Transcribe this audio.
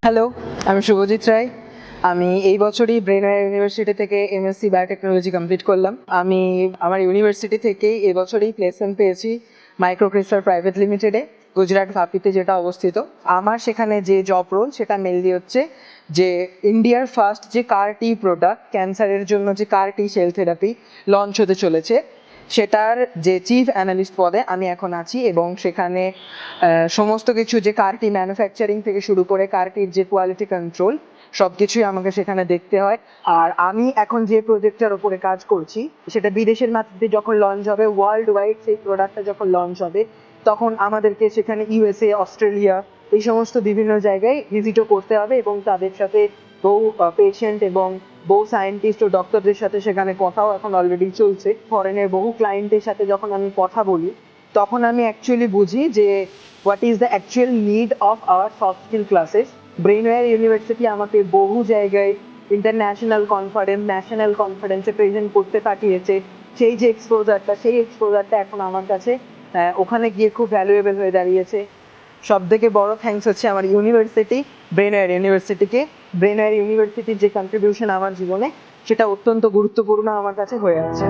Hello, আমি শুভজিৎ রায়। আমি এই বছরই ব্রেনওয়্যার ইউনিভার্সিটি থেকে এমএসসি বায়োটেকনোলজি কমপ্লিট করলাম। আমি আমার ইউনিভার্সিটি থেকেই এবছরই প্লেসমেন্ট পেয়েছি মাইক্রোক্রিস্টাল প্রাইভেট লিমিটেডে, গুজরাট ভাপিতে যেটা অবস্থিত। আমার সেখানে যে জব রোল সেটা মেনলি হচ্ছে যে ইন্ডিয়ার ফার্স্ট যে কার-টি প্রোডাক্ট, ক্যান্সারের জন্য যে কার-টি সেল থেরাপি লঞ্চ হতে চলেছে, সেটার যে চিফ অ্যানালিস্ট পদে আমি এখন আছি। এবং সেখানে সমস্ত কিছু যে কার-টি ম্যানুফ্যাকচারিং থেকে শুরু করে কার-টির যে কোয়ালিটি কন্ট্রোল সব কিছুই আমাকে সেখানে দেখতে হয়। আর আমি এখন যে প্রজেক্টটার ওপরে কাজ করছি সেটা বিদেশের মাটিতে যখন লঞ্চ হবে, ওয়ার্ল্ড ওয়াইড সেই প্রোডাক্টটা যখন লঞ্চ হবে, তখন আমাদেরকে সেখানে ইউএসএ, অস্ট্রেলিয়া, এই সমস্ত বিভিন্ন জায়গায় ভিজিটও করতে হবে এবং তাদের সাথে বহু পেশেন্ট এবং বহু সায়েন্টিস্ট ও ডক্টরদের সাথে সেখানে কথাও এখন অলরেডি চলছে। ফরেনের বহু ক্লায়েন্টের সাথে যখন আমি কথা বলি, তখন আমি অ্যাকচুয়ালি বুঝি যে what is the actual need of our soft skill classes. Brainware university আমাকে বহু জায়গায় ইন্টারন্যাশনাল কনফারেন্স, ন্যাশনাল কনফারেন্সে প্রেজেন্ট করতে পাঠিয়েছে। সেই এক্সপোজারটা এখন আমার কাছে ওখানে গিয়ে খুব ভ্যালুয়েবল হয়ে দাঁড়িয়েছে। সব থেকে বড় থ্যাঙ্কস হচ্ছে আমার ইউনিভার্সিটি, ব্রেনওয়্যার ইউনিভার্সিটিকে। ব্রেনওয়্যার ইউনিভার্সিটির যে কন্ট্রিবিউশন আমার জীবনে, সেটা অত্যন্ত গুরুত্বপূর্ণ আমার কাছে হয়ে আছে।